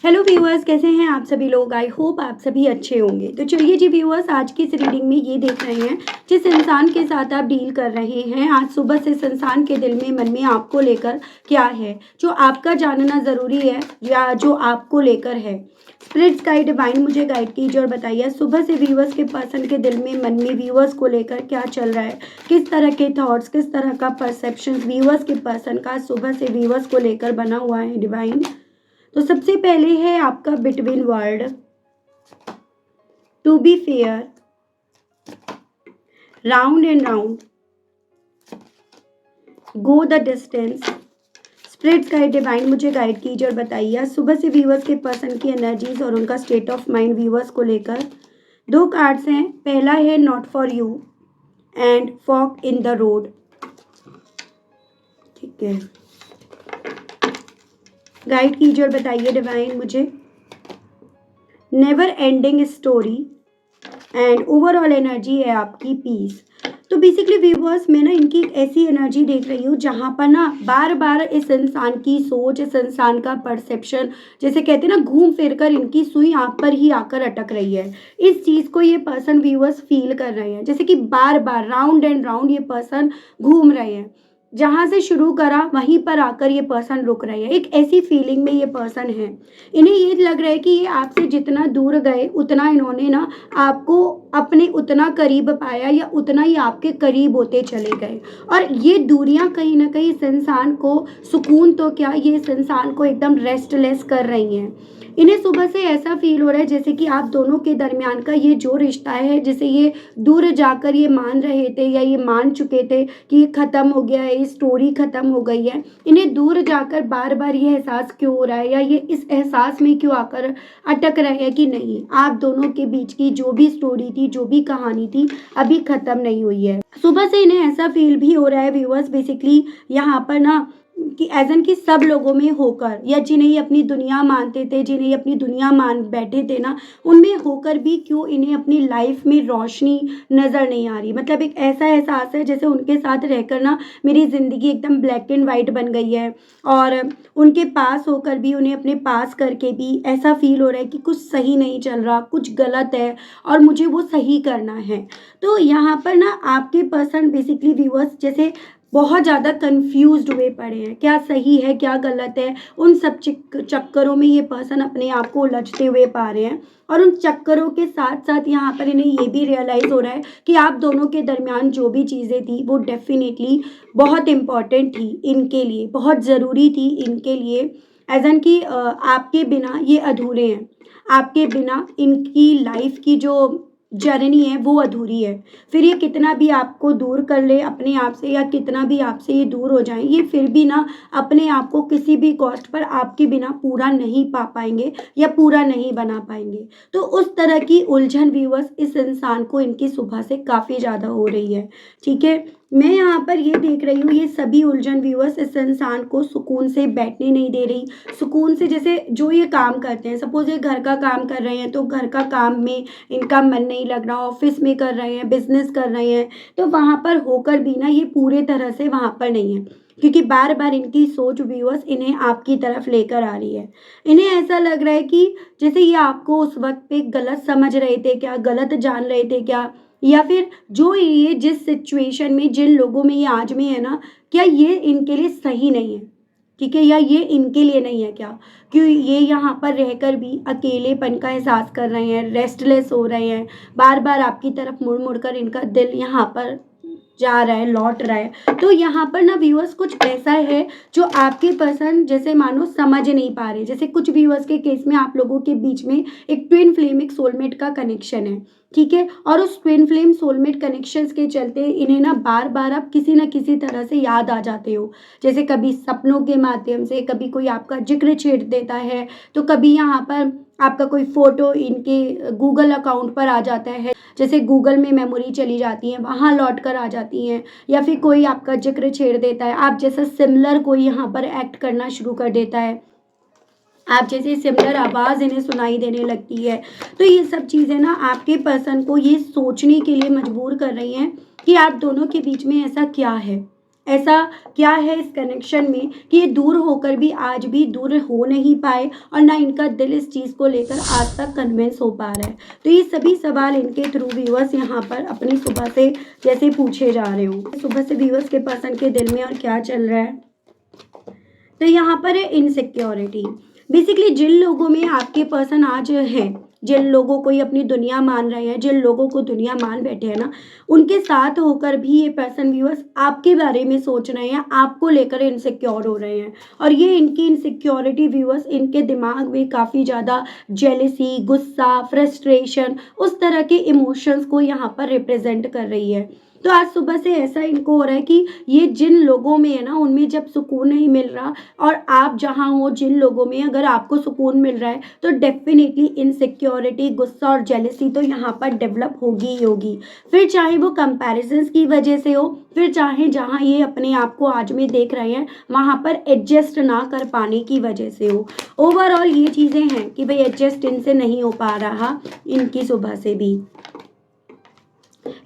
Hello viewers, कैसे हैं आप सभी लोग। आई होप आप सभी अच्छे होंगे। तो चलिए जी व्यूअर्स, आज की इस रीडिंग में ये देख रहे हैं जिस इंसान के साथ आप डील कर रहे हैं, आज सुबह से इस इंसान के दिल में मन में आपको लेकर क्या है जो आपका जानना ज़रूरी है या जो आपको लेकर है। स्पिरिट्स गाइड डिवाइन मुझे गाइड कीजिए और बताइए सुबह से व्यूअर्स के पर्सन के दिल में मन में व्यूअर्स को लेकर क्या चल रहा है, किस तरह के थॉट्स, किस तरह का परसेप्शन व्यूअर्स के पर्सन का सुबह से व्यूअर्स को लेकर बना हुआ है डिवाइन। तो सबसे पहले है आपका between world, to be fair, round and round, go the distance. Spirits guide divine मुझे गाइड कीजिए और बताइए सुबह से व्यूअर्स के पर्सन की एनर्जीज और उनका स्टेट ऑफ माइंड व्यूअर्स को लेकर। दो कार्ड्स हैं, पहला है not for you and fork in the road. ठीक है, गाइड कीजिए और बताइए डिवाइन मुझे never ending story and overall energy है आपकी पीस। तो बेसिकली व्यूअर्स, मैं ना इनकी एक ऐसी एनर्जी देख रही हूँ जहाँ पर ना बार बार इस इंसान की सोच, इस इंसान का परसेप्शन, जैसे कहते हैं ना, घूम फिर कर इनकी सुई आप पर ही आकर अटक रही है। इस चीज़ को ये पर्सन व्यूअर्स फील कर रहे हैं, जैसे कि बार बार राउंड एंड राउंड ये पर्सन घूम रहे हैं। जहाँ से शुरू करा वहीं पर आकर ये पर्सन रुक रहे हैं। एक ऐसी फीलिंग में ये पर्सन है। इन्हें ये लग रहा है कि ये आपसे जितना दूर गए उतना इन्होंने ना आपको अपने उतना करीब पाया या उतना ही आपके करीब होते चले गए। और ये दूरियां कहीं ना कहीं इस इंसान को सुकून तो क्या, ये इस इंसान को एकदम रेस्टलेस कर रही हैं। इन्हें सुबह से ऐसा फील हो रहा है जैसे कि आप दोनों के दरमियान का ये जो रिश्ता है, जिसे ये दूर जाकर ये मान रहे थे या ये मान चुके थे कि ये ख़त्म हो गया है, ये स्टोरी ख़त्म हो गई है, इन्हें दूर जाकर बार बार ये एहसास क्यों हो रहा है या ये इस एहसास में क्यों आकर अटक रहे हैं कि नहीं, आप दोनों के बीच की जो भी स्टोरी थी, जो भी कहानी थी, अभी ख़त्म नहीं हुई है। सुबह से इन्हें ऐसा फील भी हो रहा है व्यूअर्स, बेसिकली यहाँ पर ना कि एजन की सब लोगों में होकर या जिन्हें ये अपनी दुनिया मानते थे, जिन्हें ये अपनी दुनिया मान बैठे थे ना, उनमें होकर भी क्यों इन्हें अपनी लाइफ में रोशनी नज़र नहीं आ रही। मतलब एक ऐसा एहसास है जैसे उनके साथ रहकर ना मेरी ज़िंदगी एकदम ब्लैक एंड वाइट बन गई है, और उनके पास होकर भी, उन्हें अपने पास करके भी ऐसा फील हो रहा है कि कुछ सही नहीं चल रहा, कुछ गलत है और मुझे वो सही करना है। तो यहाँ पर ना आपके पर्सन बेसिकली व्यूअर्स जैसे बहुत ज़्यादा कंफ्यूज्ड हुए पड़े हैं, क्या सही है क्या गलत है। उन सब चक्करों में ये पर्सन अपने आप को उलझते हुए पा रहे हैं। और उन चक्करों के साथ साथ यहाँ पर इन्हें ये भी रियलाइज़ हो रहा है कि आप दोनों के दरमियान जो भी चीज़ें थी वो डेफिनेटली बहुत इम्पॉर्टेंट थी इनके लिए, बहुत ज़रूरी थी इनके लिए। एजन कि आपके बिना ये अधूरे हैं, आपके बिना इनकी लाइफ की जो जर्नी है वो अधूरी है। फिर ये कितना भी आपको दूर कर ले अपने आप से या कितना भी आपसे ये दूर हो जाए, ये फिर भी ना अपने आप को किसी भी कॉस्ट पर आपके बिना पूरा नहीं पा पाएंगे या पूरा नहीं बना पाएंगे। तो उस तरह की उलझन व्यूअर्स इस इंसान को इनकी सुबह से काफ़ी ज़्यादा हो रही है। ठीक है, मैं यहाँ पर ये देख रही हूँ, ये सभी उलझन व्यूअर्स इस इंसान को सुकून से बैठने नहीं दे रही। सुकून से, जैसे जो ये काम करते हैं, सपोज ये घर का काम कर रहे हैं तो घर का काम में इनका मन नहीं लग रहा, ऑफिस में कर रहे हैं, बिजनेस कर रहे हैं, तो वहाँ पर होकर भी ना ये पूरे तरह से वहाँ पर नहीं है, क्योंकि बार बार इनकी सोच व्यूअर्स इन्हें आपकी तरफ लेकर आ रही है। इन्हें ऐसा लग रहा है कि जैसे ये आपको उस वक्त पे गलत समझ रहे थे क्या, गलत जान रहे थे क्या, या फिर जो ये जिस सिचुएशन में, जिन लोगों में ये आज में है ना, क्या ये इनके लिए सही नहीं है। ठीक है, या ये इनके लिए नहीं है क्या, क्यों ये यहाँ पर रहकर भी अकेलेपन का एहसास कर रहे हैं, रेस्टलेस हो रहे हैं, बार बार आपकी तरफ मुड़ मुड़ कर इनका दिल यहाँ पर जा रहा है, लौट रहा है। तो यहाँ पर ना व्यूअर्स कुछ ऐसा है जो आपके पर्सन जैसे मानो समझ नहीं पा रहे। जैसे कुछ व्यूअर्स के केस में आप लोगों के बीच में एक ट्विन फ्लेम, एक सोलमेट का कनेक्शन है। ठीक है, और उस ट्विन फ्लेम सोलमेट कनेक्शंस के चलते इन्हें ना बार बार आप किसी न किसी तरह से याद आ जाते हो। जैसे कभी सपनों के माध्यम से, कभी कोई आपका जिक्र छेड़ देता है, तो कभी यहाँ पर आपका कोई फ़ोटो इनके गूगल अकाउंट पर आ जाता है, जैसे गूगल में मेमोरी चली जाती है, वहाँ लौट कर आ जाती हैं, या फिर कोई आपका जिक्र छेड़ देता है, आप जैसा सिमिलर कोई यहाँ पर एक्ट करना शुरू कर देता है, आप जैसे सिमिलर आवाज़ इन्हें सुनाई देने लगती है। तो ये सब चीज़ें ना आपके पर्सन को ये सोचने के लिए मजबूर कर रही हैं कि आप दोनों के बीच में ऐसा क्या है, ऐसा क्या है इस कनेक्शन में कि ये दूर होकर भी आज भी दूर हो नहीं पाए और ना इनका दिल इस चीज़ को लेकर आज तक कन्विंस हो पा रहा है। तो ये सभी सवाल इनके थ्रू व्यूअर्स यहाँ पर अपनी सुबह से जैसे पूछे जा रहे हो। सुबह से व्यूअर्स के पर्सन के दिल में और क्या चल रहा है, तो यहाँ पर है इनसिक्योरिटी। बेसिकली जिन लोगों में आपके पर्सन आज हैं, जिन लोगों को ये अपनी दुनिया मान रहे हैं, जिन लोगों को दुनिया मान बैठे हैं ना, उनके साथ होकर भी ये पर्सन व्यूअर्स आपके बारे में सोच रहे हैं, आपको लेकर इनसिक्योर हो रहे हैं। और ये इनकी इनसिक्योरिटी व्यूअर्स इनके दिमाग में काफ़ी ज़्यादा जेलिसी, गुस्सा, फ्रस्ट्रेशन, उस तरह के इमोशंस को यहाँ पर रिप्रेजेंट कर रही है। तो आज सुबह से ऐसा इनको हो रहा है कि ये जिन लोगों में है ना, उनमें जब सुकून नहीं मिल रहा और आप जहाँ हो जिन लोगों में अगर आपको सुकून मिल रहा है, तो डेफिनेटली इनसिक्योरिटी, गुस्सा और जेलसी तो यहाँ पर डेवलप होगी ही होगी। फिर चाहे वो कंपैरिजंस की वजह से हो, फिर चाहे जहाँ ये अपने आप को आज में देख रहे हैं वहाँ पर एडजस्ट ना कर पाने की वजह से हो। ओवरऑल ये चीज़ें हैं कि भाई एडजस्ट इनसे नहीं हो पा रहा इनकी सुबह से भी।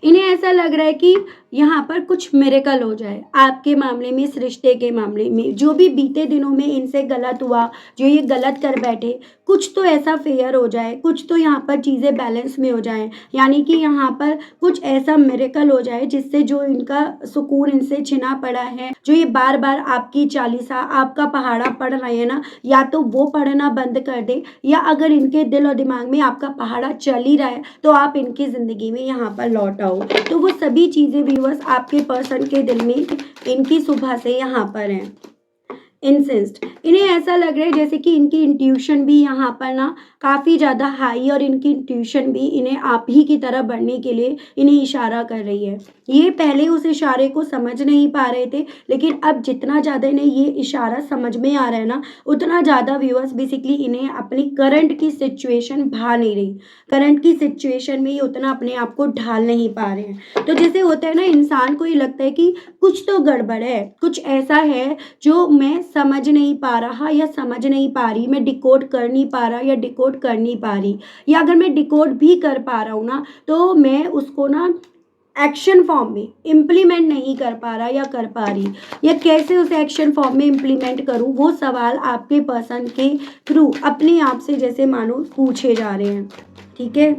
इन्हें ऐसा लग रहा है कि यहाँ पर कुछ मिरेकल हो जाए आपके मामले में, इस रिश्ते के मामले में। जो भी बीते दिनों में इनसे गलत हुआ, जो ये गलत कर बैठे, कुछ तो ऐसा फेयर हो जाए, कुछ तो यहाँ पर चीज़ें बैलेंस में हो जाएं। यानी कि यहाँ पर कुछ ऐसा मिरेकल हो जाए जिससे जो इनका सुकून इनसे छिना पड़ा है, जो ये बार बार आपकी चालीसा, आपका पहाड़ा पढ़ रहे हैं ना, या तो वो पढ़ना बंद कर दे, या अगर इनके दिल और दिमाग में आपका पहाड़ा चल ही रहा है तो आप इनकी ज़िंदगी में यहाँ पर लौट आओ। तो वो सभी चीज़ें व्यूअर्स आपके पर्सन के दिल में इनकी सुबह से यहाँ पर हैं इंसेंस्ड। इन्हें ऐसा लग रहा है जैसे कि इनकी इंट्यूशन भी यहाँ पर ना काफ़ी ज़्यादा हाई, और इनकी इंट्यूशन भी इन्हें आप ही की तरह बढ़ने के लिए इन्हें इशारा कर रही है। ये पहले उस इशारे को समझ नहीं पा रहे थे, लेकिन अब जितना ज़्यादा इन्हें ये इशारा समझ में आ रहा है ना, उतना ज़्यादा व्यूअर्स बेसिकली इन्हें अपनी करंट की सिचुएशन भा नहीं रही। करंट की सिचुएशन में ये उतना अपने आप को ढाल नहीं पा रहे हैं। तो जैसे होता है ना, इंसान को ये लगता है कि कुछ तो गड़बड़ है, कुछ ऐसा है जो मैं समझ नहीं पा रहा या समझ नहीं पा रही, मैं डिकोड कर नहीं पा रहा या डिकोड कर नहीं पा रही, या अगर मैं डिकोड भी कर पा रहा हूँ ना, तो मैं उसको ना एक्शन फॉर्म में इम्प्लीमेंट नहीं कर पा रहा या कर पा रही, या कैसे उसे एक्शन फॉर्म में इम्प्लीमेंट करूँ, वो सवाल आपके पर्सन के थ्रू अपने आप से जैसे मानो पूछे जा रहे हैं। ठीक है।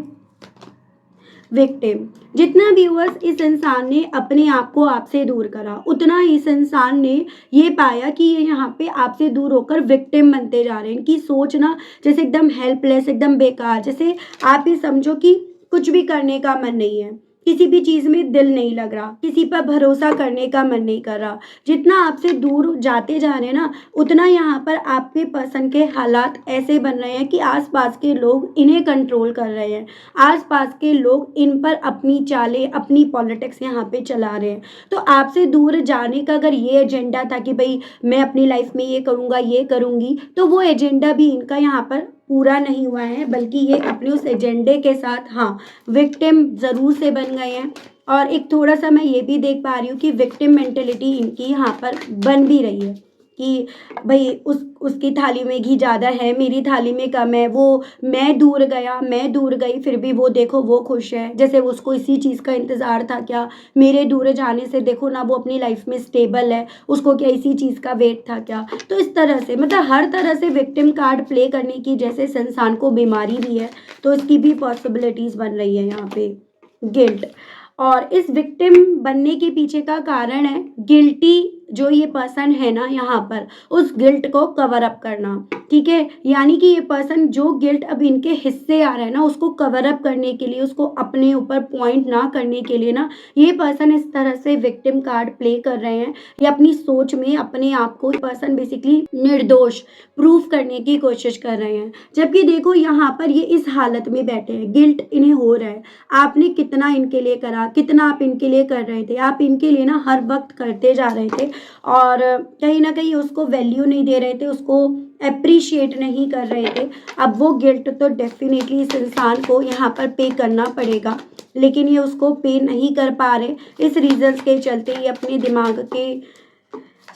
विक्टिम, जितना व्यूअर्स इस इंसान ने अपने आप को आपसे दूर करा, उतना इस इंसान ने ये पाया कि ये यहाँ पे आपसे दूर होकर विक्टिम बनते जा रहे हैं। इनकी सोच ना जैसे एकदम हेल्पलेस, एकदम बेकार, जैसे आप ये समझो कि कुछ भी करने का मन नहीं है, किसी भी चीज़ में दिल नहीं लग रहा, किसी पर भरोसा करने का मन नहीं कर रहा। जितना आपसे दूर जाते जा रहे हैं ना, उतना यहाँ पर आपके पर्सन के हालात ऐसे बन रहे हैं कि आसपास के लोग इन्हें कंट्रोल कर रहे हैं, आसपास के लोग इन पर अपनी चालें, अपनी पॉलिटिक्स यहाँ पे चला रहे हैं। तो आपसे दूर जाने का अगर ये एजेंडा था कि भाई मैं अपनी लाइफ में ये करूँगा, ये करूँगी, तो वो एजेंडा भी इनका यहाँ पर पूरा नहीं हुआ है, बल्कि ये अपने उस एजेंडे के साथ हाँ विक्टिम ज़रूर से बन गए हैं। और एक थोड़ा सा मैं ये भी देख पा रही हूँ कि विक्टिम मेंटेलिटी इनकी यहाँ पर बन भी रही है कि भाई उसकी थाली में घी ज़्यादा है, मेरी थाली में कम है, वो मैं दूर गया, मैं दूर गई, फिर भी वो देखो वो खुश है, जैसे उसको इसी चीज़ का इंतज़ार था क्या, मेरे दूर जाने से देखो ना वो अपनी लाइफ में स्टेबल है, उसको क्या इसी चीज़ का वेट था क्या। तो इस तरह से मतलब हर तरह से विक्टिम कार्ड प्ले करने की जैसे इस इंसान को बीमारी भी है, तो इसकी भी पॉसिबिलिटीज़ बन रही है यहाँ पे गिल्ट। और इस विक्टिम बनने के पीछे का कारण है गिल्टी, जो ये पर्सन है ना यहाँ पर, उस गिल्ट को कवर अप करना। ठीक है, यानी कि ये पर्सन जो गिल्ट अब इनके हिस्से आ रहा है ना, उसको कवर अप करने के लिए, उसको अपने ऊपर पॉइंट ना करने के लिए ना, ये पर्सन इस तरह से विक्टिम कार्ड प्ले कर रहे हैं। ये अपनी सोच में अपने आप को पर्सन बेसिकली निर्दोष प्रूफ करने की कोशिश कर रहे हैं। जबकि देखो यहाँ पर ये इस हालत में बैठे हैं, गिल्ट इन्हें हो रहा है, आपने कितना इनके लिए करा, कितना आप इनके लिए कर रहे थे, आप इनके लिए ना हर वक्त करते जा रहे थे और कहीं ना कहीं उसको वैल्यू नहीं दे रहे थे, उसको अप्रिशिएट नहीं कर रहे थे। अब वो गिल्ट तो डेफिनेटली इस इंसान को यहाँ पर पे करना पड़ेगा, लेकिन ये उसको पे नहीं कर पा रहे। इस रीजंस के चलते ये अपने दिमाग के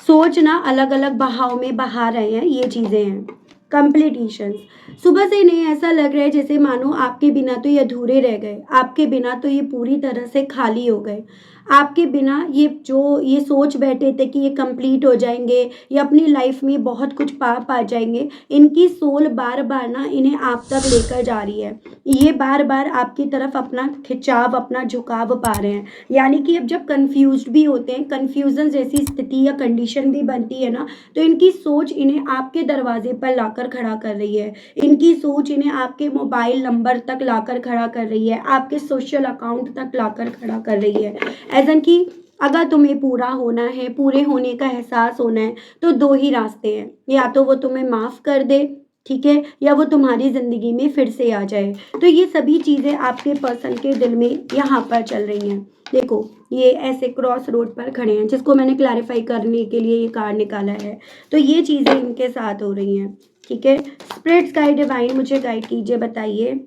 सोच ना अलग अलग बहाव में बहा रहे हैं, ये चीज़ें हैं। कंप्लीटिशंस। सुबह से इन्हें ऐसा लग रहा है जैसे मानो आपके बिना तो ये अधूरे रह गए, आपके बिना तो ये पूरी तरह से खाली हो गए, आपके बिना ये सोच बैठे थे कि ये कंप्लीट हो जाएंगे, ये अपनी लाइफ में बहुत कुछ पा जाएंगे। इनकी सोल बार बार ना इन्हें आप तक लेकर जा रही है, ये बार बार आपकी तरफ अपना खिंचाव, अपना झुकाव पा रहे हैं। यानी कि अब जब कंफ्यूज्ड भी होते हैं, कंफ्यूजन जैसी स्थिति या कंडीशन भी बनती है ना, तो इनकी सोच इन्हें आपके दरवाजे पर लाकर खड़ा कर रही है, इनकी सोच इन्हें आपके मोबाइल नंबर तक लाकर खड़ा कर रही है, आपके सोशल अकाउंट तक लाकर खड़ा कर रही है। एजन कि अगर तुम्हें पूरा होना है, पूरे होने का एहसास होना है, तो दो ही रास्ते हैं, या तो वो तुम्हें माफ़ कर दे, ठीक है, या वो तुम्हारी ज़िंदगी में फिर से आ जाए। तो ये सभी चीज़ें आपके पर्सन के दिल में यहाँ पर चल रही हैं। देखो ये ऐसे क्रॉस रोड पर खड़े हैं, जिसको मैंने क्लैरिफाई करने के लिए ये कार्ड निकाला है। तो ये चीज़ें इनके साथ हो रही हैं, ठीक है। स्पिरिट्स गाइड डिवाइन मुझे गाइड कीजिए, बताइए।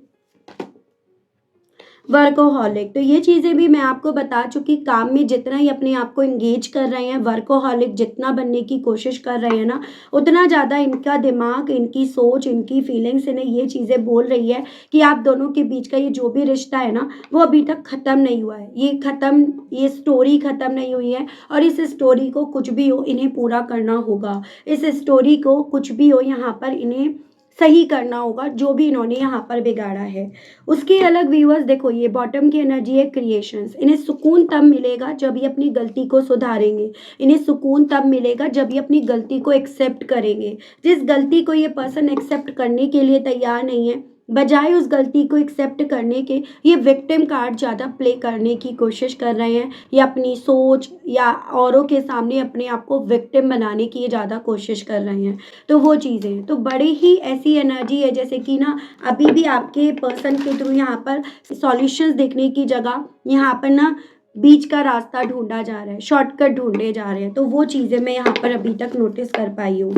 वर्कोहॉलिक, तो ये चीज़ें भी मैं आपको बता चुकी, काम में जितना ही अपने आप को इंगेज कर रहे हैं, वर्कोहॉलिक जितना बनने की कोशिश कर रहे हैं ना, उतना ज़्यादा इनका दिमाग, इनकी सोच, इनकी फीलिंग्स इन्हें ये चीज़ें बोल रही है कि आप दोनों के बीच का ये जो भी रिश्ता है ना, वो अभी तक ख़त्म नहीं हुआ है, ये स्टोरी ख़त्म नहीं हुई है, और इस स्टोरी को कुछ भी हो इन्हें पूरा करना होगा। इस स्टोरी को कुछ भी हो यहाँ पर इन्हें सही करना होगा, जो भी इन्होंने यहाँ पर बिगाड़ा है। उसके अलग व्यूअर्स देखो, ये बॉटम की एनर्जी है क्रिएशंस। इन्हें सुकून तब मिलेगा जब ये अपनी गलती को सुधारेंगे, इन्हें सुकून तब मिलेगा जब ये अपनी गलती को एक्सेप्ट करेंगे। जिस गलती को ये पर्सन एक्सेप्ट करने के लिए तैयार नहीं है, बजाय उस गलती को एक्सेप्ट करने के ये विक्टिम कार्ड ज़्यादा प्ले करने की कोशिश कर रहे हैं, या अपनी सोच या औरों के सामने अपने आप को विक्टिम बनाने की ये ज़्यादा कोशिश कर रहे हैं। तो वो चीज़ें तो बड़ी ही ऐसी एनर्जी है जैसे कि ना अभी भी आपके पर्सन के थ्रू यहाँ पर सॉल्यूशंस देखने की जगह यहाँ पर ना बीच का रास्ता ढूंढा जा रहा है, शॉर्टकट ढूंढे जा रहे हैं। तो वो चीज़ें मैं यहाँ पर अभी तक नोटिस कर पाई हूँ।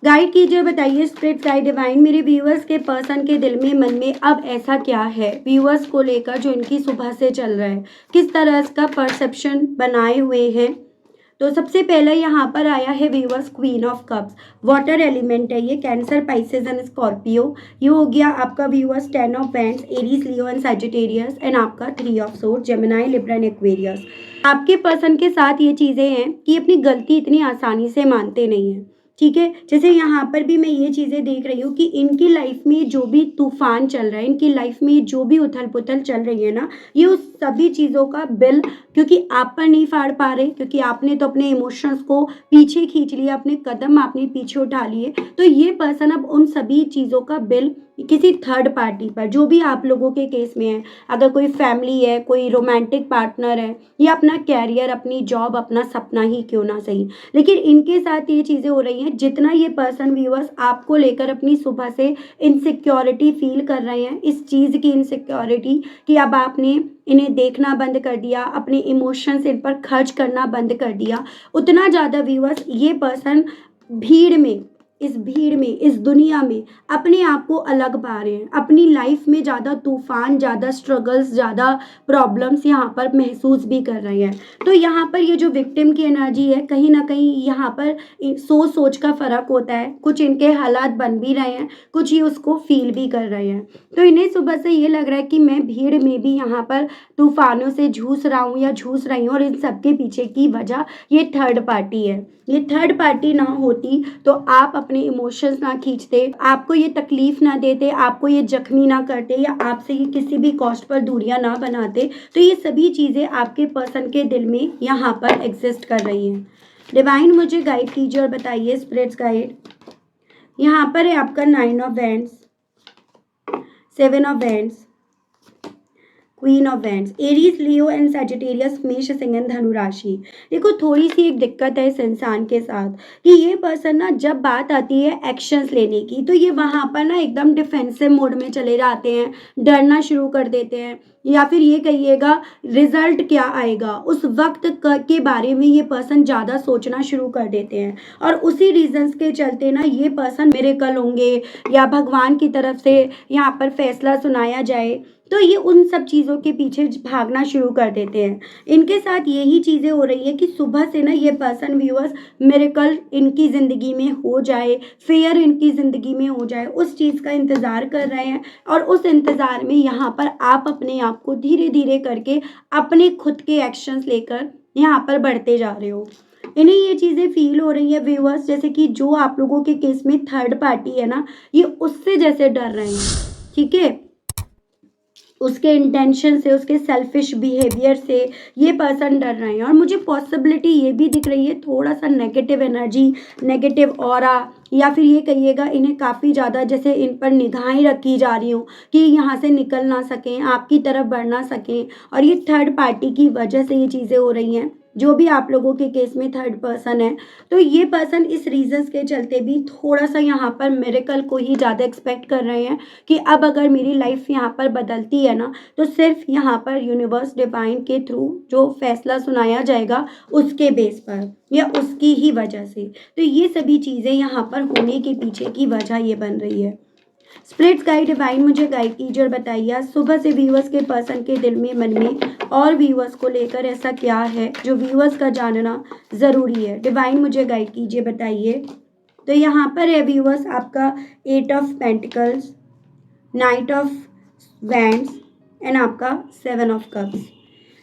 गाइड कीजिए, बताइए स्पिरिट गाइड डिवाइन, मेरे व्यूअर्स के पर्सन के दिल में, मन में अब ऐसा क्या है व्यूअर्स को लेकर जो इनकी सुबह से चल रहा है, किस तरह इसका परसेप्शन बनाए हुए हैं। तो सबसे पहले यहाँ पर आया है viewers queen of cups, water element है ये, कैंसर, पाइसेस एंड स्कॉर्पियो। ये हो गया आपका viewers 10 of wands, Aries, Leo and Sagittarius, and आपका 3 of sword, Gemini, Libra and Aquarius. आपके पर्सन के साथ ये चीज़ें हैं कि अपनी गलती इतनी आसानी से मानते नहीं हैं, ठीक है। जैसे यहाँ पर भी मैं ये चीज़ें देख रही हूँ कि इनकी लाइफ में जो भी तूफान चल रहा है, इनकी लाइफ में जो भी उथल पुथल चल रही है ना, ये उस सभी चीज़ों का बिल क्योंकि आप पर नहीं फाड़ पा रहे, क्योंकि आपने तो अपने इमोशंस को पीछे खींच लिया, अपने कदम आपने पीछे उठा लिए। तो ये पर्सन अब उन सभी चीज़ों का बिल किसी थर्ड पार्टी पर, जो भी आप लोगों के केस में है, अगर कोई फैमिली है, कोई रोमांटिक पार्टनर है, या अपना कैरियर, अपनी जॉब, अपना सपना ही क्यों ना सही, लेकिन इनके साथ ये चीज़ें हो रही हैं। जितना ये पर्सन व्यूअर्स आपको लेकर अपनी सुबह से इनसिक्योरिटी फील कर रहे हैं, इस चीज़ की इनसिक्योरिटी कि अब आपने इन्हें देखना बंद कर दिया, अपने इमोशंस इन पर खर्च करना बंद कर दिया, उतना ज़्यादा व्यूअर्स ये पर्सन भीड़ में, इस भीड़ में, इस दुनिया में अपने आप को अलग पा रहे हैं। अपनी लाइफ में ज़्यादा तूफान, ज़्यादा स्ट्रगल्स, ज़्यादा प्रॉब्लम्स यहाँ पर महसूस भी कर रहे हैं। तो यहाँ पर ये जो विक्टिम की एनर्जी है, कहीं ना कहीं यहाँ पर सोच का फ़र्क होता है। कुछ इनके हालात बन भी रहे हैं, कुछ ये उसको फील भी कर रहे हैं। तो इन्हें सुबह से ये लग रहा है कि मैं भीड़ में भी यहाँ पर तूफानों से जूझ रहा हूँ या जूझ रही हूँ, और इन सबके पीछे की वजह ये थर्ड पार्टी है। ये थर्ड पार्टी ना होती तो आप अपने इमोशंस ना खींचते, आपको ये तकलीफ ना देते, आपको ये जख्मी ना करते, या आपसे ये किसी भी कॉस्ट पर दूरियां ना बनाते। तो ये सभी चीज़ें आपके पर्सन के दिल में यहाँ पर एग्जिस्ट कर रही हैं। डिवाइन मुझे गाइड कीजिए और बताइए स्पिरिट्स गाइड। यहाँ पर है आपका 9 of wands, 7 of wands, queen of wands, Aries, Leo and Sagittarius, मेष, सिंह एंड धनु राशि। देखो थोड़ी सी एक दिक्कत है इस इंसान के साथ कि ये पर्सन ना जब बात आती है एक्शंस लेने की, तो ये वहाँ पर ना एकदम डिफेंसिव मोड में चले जाते हैं, डरना शुरू कर देते हैं, या फिर ये कहिएगा रिजल्ट क्या आएगा उस वक्त के बारे में ये पर्सन ज़्यादा सोचना शुरू कर देते हैं। और उसी रीजंस के चलते ना ये पर्सन मिरेकल होंगे या भगवान की तरफ से यहाँ पर फैसला सुनाया जाए तो ये उन सब चीज़ों के पीछे भागना शुरू कर देते हैं। इनके साथ यही चीज़ें हो रही है कि सुबह से ना ये पर्सन व्यूअर्स मिरेकल इनकी ज़िंदगी में हो जाए, फेयर इनकी ज़िंदगी में हो जाए, उस चीज़ का इंतज़ार कर रहे हैं और उस इंतज़ार में यहाँ पर आप अपने आप को धीरे-धीरे करके अपने खुद के एक्शंस लेकर यहाँ पर बढ़ते जा रहे हो। इन्हें ये चीज़ें फ़ील हो रही है व्यूअर्स, जैसे कि जो आप लोगों के केस में थर्ड पार्टी है ना, ये उससे जैसे डर रहे हैं, ठीक है? उसके इंटेंशन से, उसके सेल्फिश बिहेवियर से ये पर्सन डर रहे हैं और मुझे पॉसिबिलिटी ये भी दिख रही है थोड़ा-सा नेगेटिव एनर्जी, नेगेटिव ऑरा, या फिर ये कहिएगा इन्हें काफ़ी ज़्यादा जैसे इन पर निगाहें रखी जा रही हों कि यहाँ से निकल ना सकें, आपकी तरफ बढ़ ना सकें, और ये थर्ड पार्टी की वजह से ये चीज़ें हो रही हैं। जो भी आप लोगों के केस में थर्ड पर्सन है, तो ये पर्सन इस रीज़न्स के चलते भी थोड़ा-सा यहाँ पर मिरेकल को ही ज़्यादा एक्सपेक्ट कर रहे हैं कि अब अगर मेरी लाइफ यहाँ पर बदलती है ना, तो सिर्फ यहाँ पर यूनिवर्स डिवाइन के थ्रू जो फैसला सुनाया जाएगा उसके बेस पर या उसकी ही वजह से। तो ये सभी चीज़ें यहाँ पर होने के पीछे की वजह ये बन रही है। स्पिरिट्स गाइड डिवाइन मुझे गाइड कीजिए और बताइए आज सुबह से व्यूअर्स के पर्सन के दिल में, मन में और व्यूअर्स को लेकर ऐसा क्या है जो व्यूअर्स का जानना ज़रूरी है। डिवाइन मुझे गाइड कीजिए, बताइए। तो यहाँ पर है व्यूअर्स आपका 8 of pentacles, night of wands and आपका 7 ऑफ कप्स।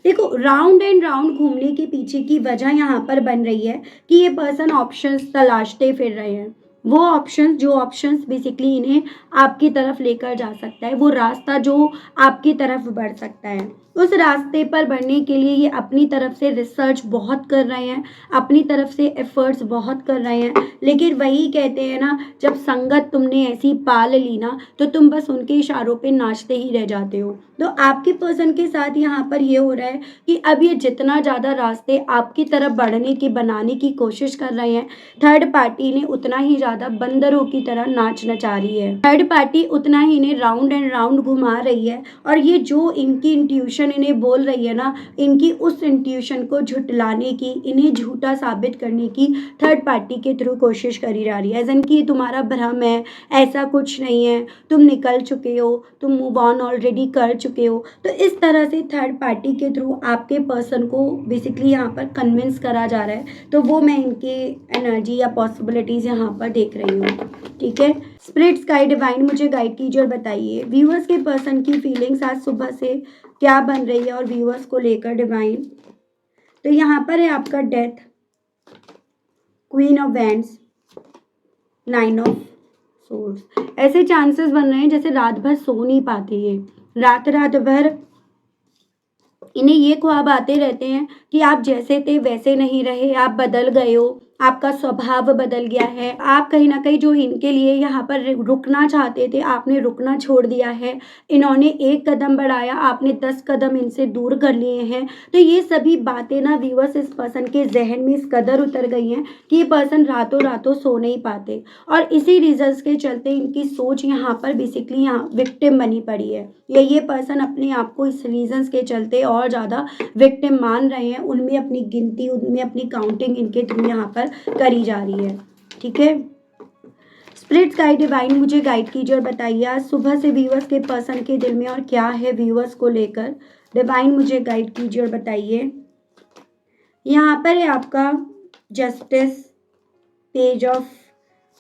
देखो, राउंड एंड राउंड घूमने के पीछे की वजह यहाँ पर बन रही है कि ये पर्सन ऑप्शंस तलाशते फिर रहे हैं। वो ऑप्शंस जो ऑप्शंस बेसिकली इन्हें आपकी तरफ लेकर जा सकता है, वो रास्ता जो आपकी तरफ बढ़ सकता है, उस रास्ते पर बढ़ने के लिए ये अपनी तरफ से रिसर्च बहुत कर रहे हैं, अपनी तरफ से एफर्ट्स बहुत कर रहे हैं। लेकिन वही कहते हैं ना, जब संगत तुमने ऐसी पाल ली ना, तो तुम बस उनके इशारों पे नाचते ही रह जाते हो। तो आपके पर्सन के साथ यहाँ पर ये हो रहा है कि अब ये जितना ज़्यादा रास्ते आपकी तरफ बढ़ने की बनाने की कोशिश कर रहे हैं, थर्ड पार्टी ने उतना ही ज़्यादा बंदरों की तरह नाच नचा रही है। थर्ड पार्टी उतना ही इन्हें राउंड एंड राउंड घुमा रही है और ये जो इनकी इंट्यूशन इन्हें बोल रही है ना, इनकी उस इंट्यूशन को झुटलाने की, इन्हें झूठा साबित करने की थर्ड पार्टी के थ्रू कोशिश करी जा रही है। एज़ इन कि तुम्हारा भ्रम है, ऐसा कुछ नहीं है, तुम निकल चुके हो, तुम मूव ऑन ऑलरेडी कर चुके हो। तो इस तरह से थर्ड पार्टी के थ्रू आपके पर्सन को बेसिकली यहाँ पर कन्विंस करा जा रहा है। तो वो मैं इनके एनर्जी या पॉसिबिलिटीज़ यहाँ पर देख रही हूँ, ठीक है। स्पिरिट्स गाइड डिवाइन मुझे गाइड कीजिए और बताइए व्यूअर्स के पर्सन की फीलिंग्स आज सुबह से क्या बन रही है और व्यूअर्स को लेकर डिवाइन। तो यहाँ पर है आपका death, queen of wands, 9 of swords. ऐसे चांसेस बन रहे हैं जैसे रात भर सो नहीं पाते, ये रात रात भर इन्हें ये ख्वाब आते रहते हैं कि आप जैसे थे वैसे नहीं रहे, आप बदल गए हो, आपका स्वभाव बदल गया है, आप कहीं ना कहीं जो इनके लिए यहाँ पर रुकना चाहते थे आपने रुकना छोड़ दिया है, इन्होंने एक कदम बढ़ाया आपने 10 कदम इनसे दूर कर लिए हैं। तो ये सभी बातें ना व्यूअर्स इस पर्सन के जहन में इस कदर उतर गई हैं कि ये पर्सन रातों रातों सो नहीं पाते और इसी रीजंस के चलते इनकी सोच यहाँ पर बेसिकली यहाँ विक्टिम बनी पड़ी है, या ये पर्सन अपने आप को इस रीजंस के चलते और ज़्यादा विक्टिम मान रहे हैं, उनमें अपनी गिनती, उनमें अपनी काउंटिंग इनके थ्रू यहाँ पर करी जा रही है, ठीक है। स्पिरिट्स गाइड डिवाइन मुझे गाइड कीजिए और बताइए आज सुबह से व्यूअर्स के पर्सन के दिल में और क्या है व्यूअर्स को लेकर। डिवाइन मुझे गाइड कीजिए और बताइए। यहाँ पर है आपका justice, page of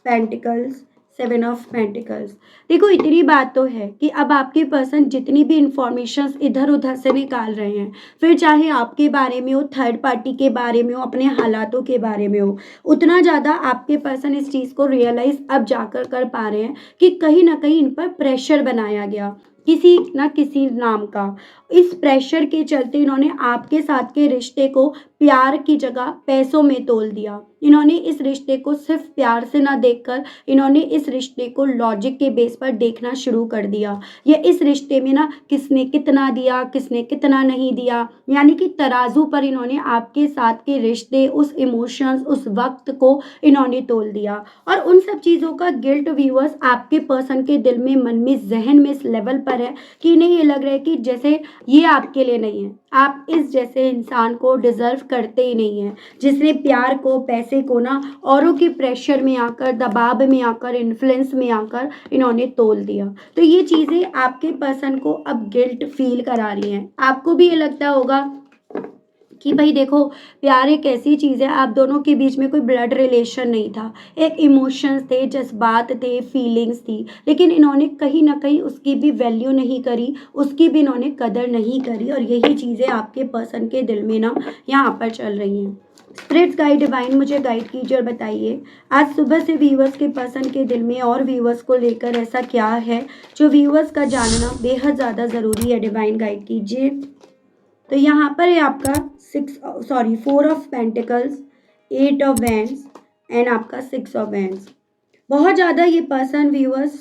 pentacles, 7 of pentacles. देखो, इतनी बात तो है कि अब आपके पर्सन जितनी भी इंफॉर्मेशन इधर उधर से निकाल रहे हैं, फिर चाहे आपके बारे में हो, थर्ड पार्टी के बारे में हो, अपने हालातों के बारे में हो, उतना ज़्यादा आपके पर्सन इस चीज़ को रियलाइज़ अब जाकर कर पा रहे हैं कि कहीं ना कहीं इन पर प्रेशर बनाया गया किसी ना किसी नाम का। इस प्रेशर के चलते इन्होंने आपके साथ के रिश्ते को प्यार की जगह पैसों में तोल दिया। इन्होंने इस रिश्ते को सिर्फ प्यार से ना देखकर इन्होंने इस रिश्ते को लॉजिक के बेस पर देखना शुरू कर दिया। या इस रिश्ते में ना किसने कितना दिया, किसने कितना नहीं दिया, यानी कि तराजू पर इन्होंने आपके साथ के रिश्ते, उस इमोशंस, उस वक्त को इन्होंने तोल दिया। और उन सब चीज़ों का गिल्ट व्यूअर्स आपके पर्सन के दिल में, मन में, जहन में इस लेवल पर कर रहे हैं कि इन्हें ये लग रहा है कि जैसे ये आपके लिए नहीं है, आप इस जैसे इंसान को डिजर्व करते ही नहीं है, जिसने प्यार को, पैसे को ना औरों के प्रेशर में आकर, दबाव में आकर, इन्फ्लुएंस में आकर इन्होंने तोल दिया। तो ये चीज़ें आपके पर्सन को अब गिल्ट फील करा रही हैं। आपको भी ये लगता होगा कि भाई देखो, प्यार एक ऐसी चीज़ है, आप दोनों के बीच में कोई ब्लड रिलेशन नहीं था, एक इमोशंस थे, जज्बात थे, फीलिंग्स थी, लेकिन इन्होंने कहीं ना कहीं उसकी भी वैल्यू नहीं करी, उसकी भी इन्होंने कदर नहीं करी, और यही चीज़ें आपके पर्सन के दिल में ना यहाँ पर चल रही हैं। स्पिरिट्स गाइड डिवाइन मुझे गाइड कीजिए और बताइए आज सुबह से व्यूवर्स के पर्सन के दिल में और व्यूवर्स को लेकर ऐसा क्या है जो व्यूवर्स का जानना बेहद ज़्यादा ज़रूरी है। डिवाइन गाइड कीजिए। तो यहाँ पर है आपका 4 of pentacles, 8 of wands and आपका 6 ऑफ वैंड्स। बहुत ज़्यादा ये पर्सन व्यूअर्स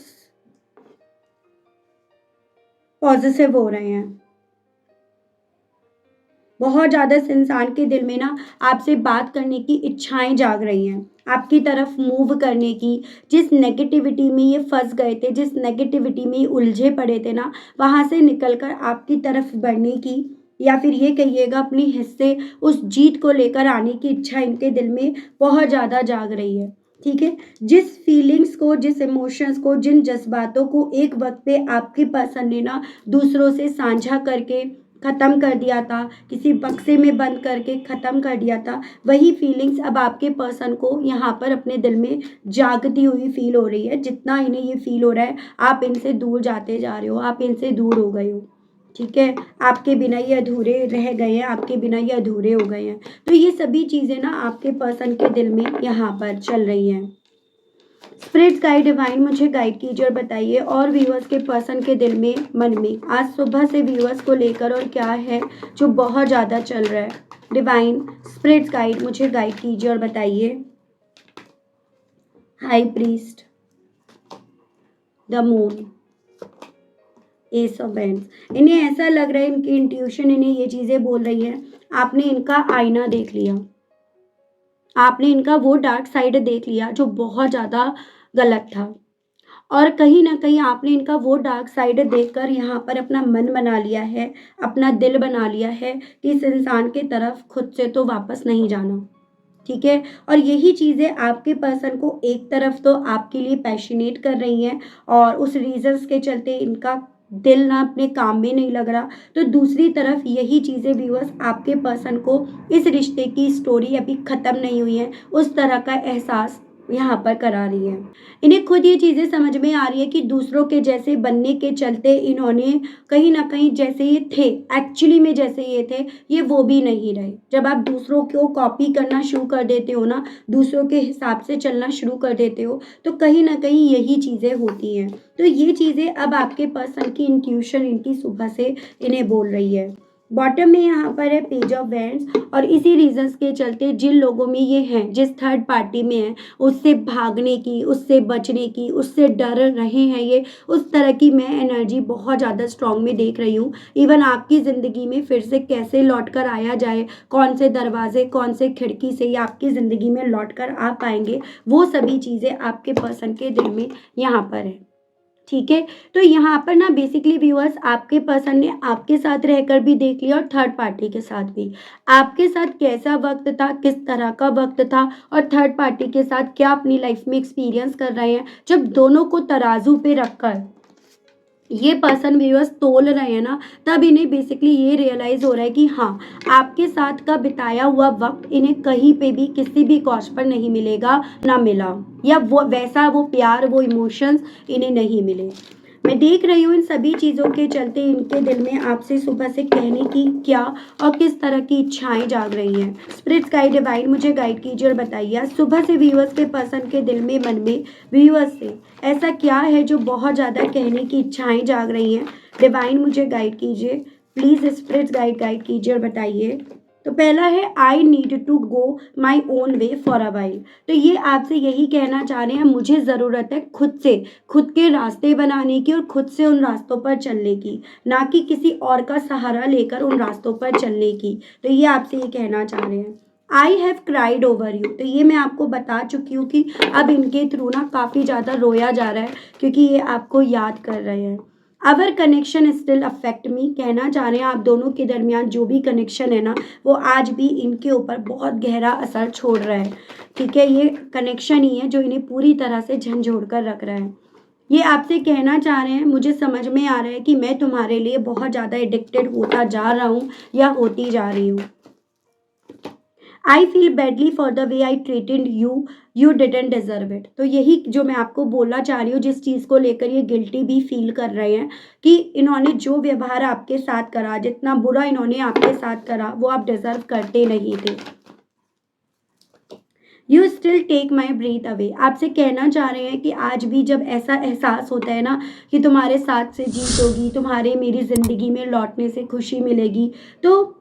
पॉजिटिव हो रहे हैं। बहुत ज़्यादा इस इंसान के दिल में ना आपसे बात करने की इच्छाएं जाग रही हैं, आपकी तरफ मूव करने की। जिस नेगेटिविटी में ये फंस गए थे, जिस नेगेटिविटी में ये उलझे पड़े थे ना, वहाँ से निकलकर आपकी तरफ बढ़ने की, या फिर ये कहिएगा अपनी हिस्से उस जीत को लेकर आने की इच्छा इनके दिल में बहुत ज़्यादा जाग रही है। ठीक है, जिस फीलिंग्स को, जिस इमोशंस को, जिन जज्बातों को एक वक्त पे आपके पर्सन ने ना दूसरों से साझा करके ख़त्म कर दिया था, किसी बक्से में बंद करके ख़त्म कर दिया था, वही फीलिंग्स अब आपके पर्सन को यहाँ पर अपने दिल में जागती हुई फील हो रही है। जितना इन्हें ये फील हो रहा है आप इनसे दूर जाते जा रहे हो, आप इनसे दूर हो गए हो। ठीक है, आपके बिना ये अधूरे रह गए हैं, आपके बिना ये अधूरे हो गए हैं। तो ये सभी चीज़ें ना आपके पर्सन के दिल में यहाँ पर चल रही हैं। स्पिरिट गाइड डिवाइन मुझे गाइड कीजिए और बताइए और व्यूअर्स के पर्सन के दिल में, मन में आज सुबह से व्यूअर्स को लेकर और क्या है जो बहुत ज़्यादा चल रहा है। डिवाइन स्पिरिट गाइड मुझे गाइड कीजिए और बताइए। High priest, the moon, S of wands. इन्हें ऐसा लग रहा है, इनकी इंट्यूशन इन्हें ये चीज़ें बोल रही है, आपने इनका आईना देख लिया, आपने इनका वो डार्क साइड देख लिया जो बहुत ज़्यादा गलत था, और कहीं ना कहीं आपने इनका वो डार्क साइड देखकर यहाँ पर अपना मन बना लिया है, अपना दिल बना लिया है कि इस इंसान के तरफ खुद से तो वापस नहीं जाना। ठीक है, और यही चीज़ें आपके पर्सन को एक तरफ तो आपके लिए पैशनेट कर रही हैं, और उस रीजंस के चलते इनका दिल ना अपने काम में नहीं लग रहा, तो दूसरी तरफ यही चीज़ें व्यूअर्स आपके पर्सन को इस रिश्ते की स्टोरी अभी ख़त्म नहीं हुई है उस तरह का एहसास यहाँ पर करा रही है। इन्हें खुद ये चीज़ें समझ में आ रही है कि दूसरों के जैसे बनने के चलते इन्होंने कहीं ना कहीं जैसे ये थे, एक्चुअली में जैसे ये थे, ये वो भी नहीं रहे। जब आप दूसरों को कॉपी करना शुरू कर देते हो ना, दूसरों के हिसाब से चलना शुरू कर देते हो, तो कहीं ना कहीं यही चीज़ें होती हैं। तो ये चीज़ें अब आपके पर्सन की इंट्यूशन इनकी सुबह से इन्हें बोल रही है। बॉटम में यहाँ पर है पेज ऑफ वैंड्स, और इसी रीजंस के चलते जिन लोगों में ये हैं, जिस थर्ड पार्टी में है, उससे भागने की, उससे बचने की, उससे डर रहे हैं ये, उस तरह की मैं एनर्जी बहुत ज़्यादा स्ट्रांग में देख रही हूँ। इवन आपकी ज़िंदगी में फिर से कैसे लौट कर आया जाए, कौन से दरवाजे, कौन से खिड़की से ये आपकी ज़िंदगी में लौट कर आ पाएंगे, वो सभी चीज़ें आपके पर्सन के दिल में यहाँ पर है। ठीक है, तो यहाँ पर ना बेसिकली व्यूअर्स आपके पर्सन ने आपके साथ रहकर भी देख लिया और थर्ड पार्टी के साथ भी, आपके साथ कैसा वक्त था, किस तरह का वक्त था, और थर्ड पार्टी के साथ क्या अपनी लाइफ में एक्सपीरियंस कर रहे हैं। जब दोनों को तराजू पे रखकर ये पर्सन व्यूअर्स तोल रहे हैं ना, तब इन्हें बेसिकली ये रियलाइज़ हो रहा है कि हाँ, आपके साथ का बिताया हुआ वक्त इन्हें कहीं पे भी किसी भी कॉस्ट पर नहीं मिलेगा, ना मिला, या वो वैसा वो प्यार, वो इमोशंस इन्हें नहीं मिले। मैं देख रही हूँ इन सभी चीज़ों के चलते इनके दिल में आपसे सुबह से कहने की क्या और किस तरह की इच्छाएं जाग रही हैं। स्पिरिट्स गाइड डिवाइन मुझे गाइड कीजिए और बताइए सुबह से व्यूअर्स के पर्सन के दिल में, मन में व्यूअर्स से ऐसा क्या है जो बहुत ज़्यादा कहने की इच्छाएं जाग रही हैं। डिवाइन मुझे गाइड कीजिए प्लीज़, स्पिरिट्स गाइड कीजिए और बताइए। तो पहला है I need to go my own way for a while. तो ये आपसे यही कहना चाह रहे हैं, मुझे ज़रूरत है खुद से, खुद के रास्ते बनाने की और खुद से उन रास्तों पर चलने की, ना कि किसी और का सहारा लेकर उन रास्तों पर चलने की। तो ये आपसे ये कहना चाह रहे हैं। I have cried over you. तो ये मैं आपको बता चुकी हूँ कि अब इनके थ्रू ना काफ़ी ज़्यादा रोया जा रहा है, क्योंकि ये आपको याद कर रहे हैं। अवर कनेक्शन स्टिल अफेक्ट मी, कहना चाह रहे हैं आप दोनों के दरमियान जो भी कनेक्शन है ना वो आज भी इनके ऊपर बहुत गहरा असर छोड़ रहा है। ठीक है, ये कनेक्शन ही है जो इन्हें पूरी तरह से झंझोड़ कर रख रहा है। ये आपसे कहना चाह रहे हैं, मुझे समझ में आ रहा है कि मैं तुम्हारे लिए बहुत ज़्यादा एडिक्टेड होता जा रहा हूँ या होती जा रही हूँ। I feel badly for the way I treated you didn't deserve it. तो यही जो मैं आपको बोलना चाह रही हूँ, जिस चीज़ को लेकर ये गिल्टी भी फील कर रहे हैं कि इन्होंने जो व्यवहार आपके साथ करा, जितना बुरा इन्होंने आपके साथ करा, वो आप डिजर्व करते नहीं थे। You still take my breath away, आपसे कहना चाह रहे हैं कि आज भी जब ऐसा एहसास होता है ना कि तुम्हारे साथ से जीत होगी, तुम्हारे मेरी ज़िंदगी में लौटने से खुशी मिलेगी, तो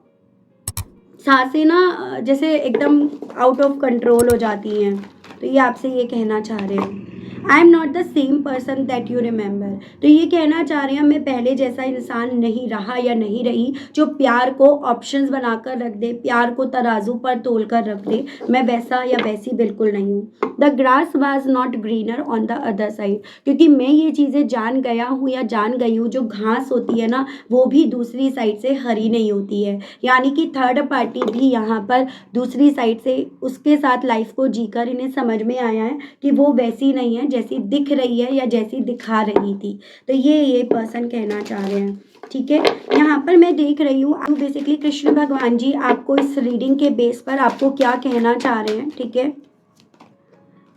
सांसें ना जैसे एकदम आउट ऑफ कंट्रोल हो जाती हैं। तो ये आपसे ये कहना चाह रहे हैं, I am not the same person that you remember. तो ये कहना चाह रहे हैं मैं पहले जैसा इंसान नहीं रहा या नहीं रही जो प्यार को ऑप्शंस बनाकर रख दे, प्यार को तराजू पर तोल कर रख दे। मैं वैसा या वैसी बिल्कुल नहीं हूँ। The grass was not greener on the other side, क्योंकि मैं ये चीज़ें जान गया हूँ या जान गई हूँ, जो घास होती है ना वो भी दूसरी साइड से हरी नहीं होती है। यानी कि थर्ड पार्टी भी यहाँ पर दूसरी साइड से उसके साथ लाइफ को जीकर इन्हें समझ में आया है कि वो वैसी नहीं है जैसी दिख रही है या जैसी दिखा रही थी। तो ये पर्सन कहना चाह रहे हैं। ठीक है, यहाँ पर मैं देख रही हूँ बेसिकली कृष्ण भगवान जी आपको इस रीडिंग के बेस पर आपको क्या कहना चाह रहे हैं। ठीक है,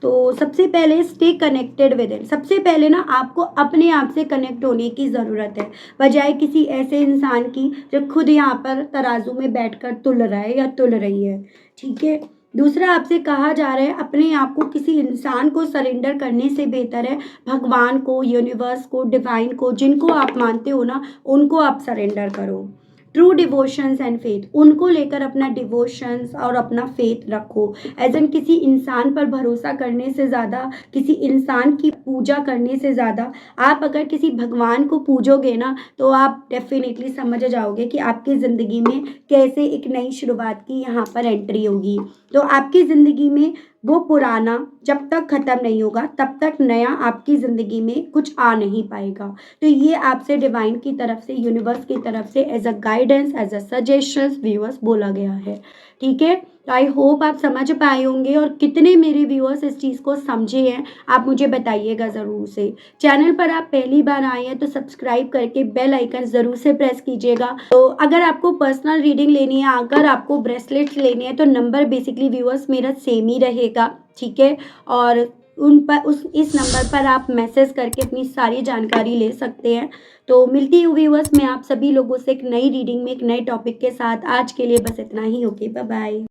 तो सबसे पहले स्टे कनेक्टेड विद इट। सबसे पहले ना आपको अपने आप से कनेक्ट होने की ज़रूरत है, बजाय किसी ऐसे इंसान की जो खुद यहाँ पर तराजू में बैठकर तुल रहा है या तुल रही है। ठीक है, दूसरा आपसे कहा जा रहा है अपने आप को किसी इंसान को सरेंडर करने से बेहतर है भगवान को, यूनिवर्स को, डिवाइन को, जिनको आप मानते हो ना उनको आप सरेंडर करो। ट्रू डिवोशंस एंड फेथ, उनको लेकर अपना डिवोशंस और अपना फेथ रखो। एज एन किसी इंसान पर भरोसा करने से ज़्यादा, किसी इंसान की पूजा करने से ज़्यादा आप अगर किसी भगवान को पूजोगे ना तो आप डेफिनेटली समझ जाओगे कि आपकी ज़िंदगी में कैसे एक नई शुरुआत की यहाँ पर एंट्री होगी। तो आपकी ज़िंदगी में वो पुराना जब तक ख़त्म नहीं होगा तब तक नया आपकी ज़िंदगी में कुछ आ नहीं पाएगा। तो ये आपसे डिवाइन की तरफ से, यूनिवर्स की तरफ से as a guidance, as a suggestions viewers बोला गया है। ठीक है, तो आई होप आप समझ पाए होंगे, और कितने मेरे व्यूअर्स इस चीज़ को समझे हैं आप मुझे बताइएगा ज़रूर से। चैनल पर आप पहली बार आए हैं तो सब्सक्राइब करके बेल आइकन ज़रूर से प्रेस कीजिएगा। तो अगर आपको पर्सनल रीडिंग लेनी है, अगर आपको ब्रेसलेट्स लेने हैं, तो नंबर बेसिकली व्यूअर्स मेरा सेम ही रहेगा। ठीक है, और उन पर इस नंबर पर आप मैसेज करके अपनी सारी जानकारी ले सकते हैं। तो मिलती हूँ व्यूअर्स मैं आप सभी लोगों से एक नई रीडिंग में एक नए टॉपिक के साथ। आज के लिए बस इतना ही। Okay, bye bye.